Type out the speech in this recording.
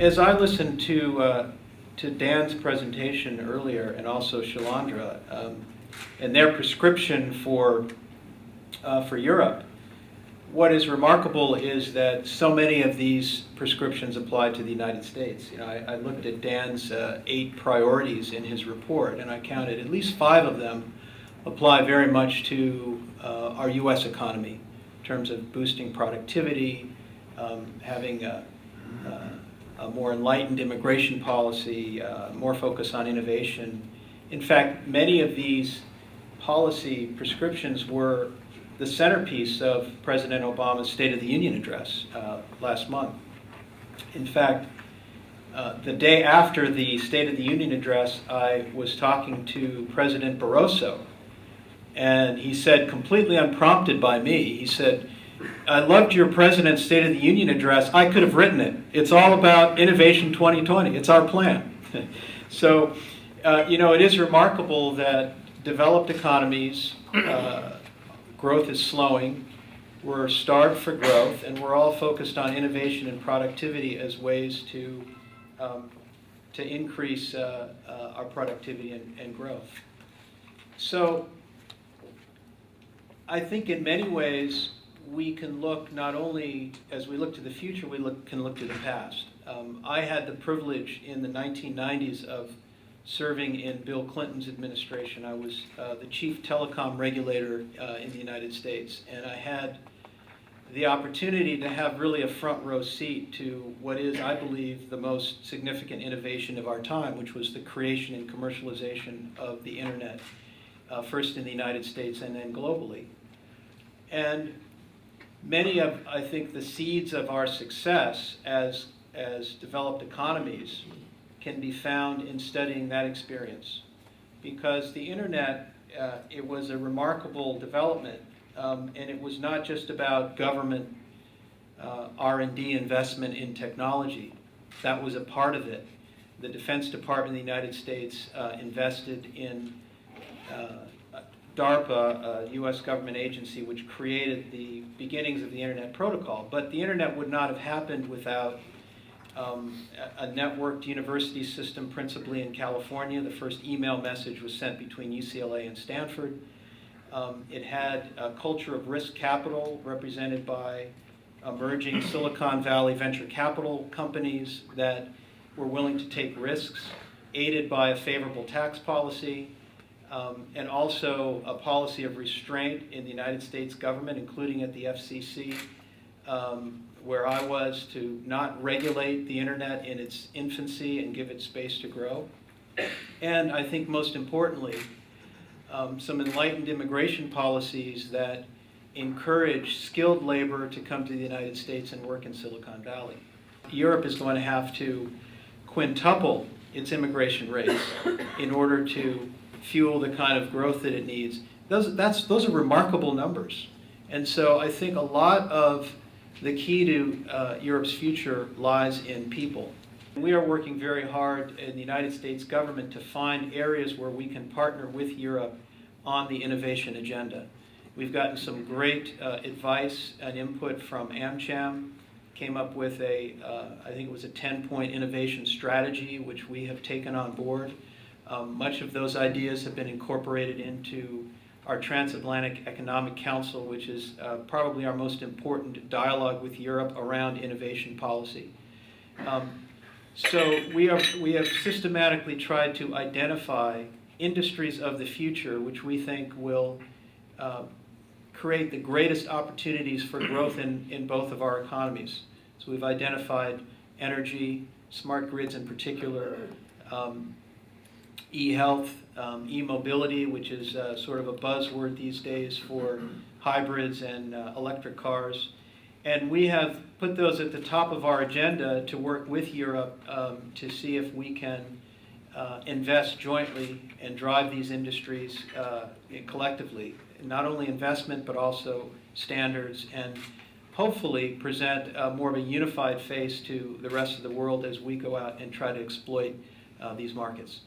As I listened to Dan's presentation earlier, and also Shalandra, and their prescription for Europe, what is remarkable is that so many of these prescriptions apply to the United States. You know, I looked at Dan's 8 priorities in his report, and I counted at least 5 of them apply very much to our U.S. economy in terms of boosting productivity, having a more enlightened immigration policy, more focus on innovation. In fact, many of these policy prescriptions were the centerpiece of President Obama's State of the Union address last month. In fact, the day after the State of the Union address, I was talking to President Barroso, and he said, completely unprompted by me, he said, "I loved your President's State of the Union address. I could have written it. It's all about Innovation 2020. It's our plan." So, you know, it is remarkable that developed economies, growth is slowing, we're starved for growth, and we're all focused on innovation and productivity as ways to increase our productivity and growth. So I think in many ways we can look not only, as we look to the future, can look to the past. I had the privilege in the 1990s of serving in Bill Clinton's administration. I was the chief telecom regulator in the United States, and I had the opportunity to have really a front row seat to what is, I believe, the most significant innovation of our time, which was the creation and commercialization of the internet, first in the United States and then globally. And many of, I think, the seeds of our success as developed economies can be found in studying that experience. Because the internet, it was a remarkable development, and it was not just about government R&D investment in technology. That was a part of it. The Defense Department of the United States invested in DARPA, a U.S. government agency, which created the beginnings of the Internet Protocol. But the Internet would not have happened without a networked university system, principally in California. The first email message was sent between UCLA and Stanford. It had a culture of risk capital represented by emerging Silicon Valley venture capital companies that were willing to take risks, aided by a favorable tax policy, and also a policy of restraint in the United States government, including at the FCC, where I was, to not regulate the internet in its infancy and give it space to grow. And I think most importantly, some enlightened immigration policies that encourage skilled labor to come to the United States and work in Silicon Valley. Europe is going to have to quintuple its immigration rates in order to fuel the kind of growth that it needs. Those are remarkable numbers. And so I think a lot of the key to Europe's future lies in people. We are working very hard in the United States government to find areas where we can partner with Europe on the innovation agenda. We've gotten some great advice and input from AmCham, came up with I think it was a 10-point innovation strategy, which we have taken on board. Much of those ideas have been incorporated into our Transatlantic Economic Council, which is probably our most important dialogue with Europe around innovation policy. So we have systematically tried to identify industries of the future which we think will create the greatest opportunities for growth in both of our economies. So we've identified energy, smart grids in particular, e-health, e-mobility, which is sort of a buzzword these days for hybrids and electric cars. And we have put those at the top of our agenda to work with Europe to see if we can invest jointly and drive these industries collectively. Not only investment, but also standards, and hopefully present more of a unified face to the rest of the world as we go out and try to exploit these markets.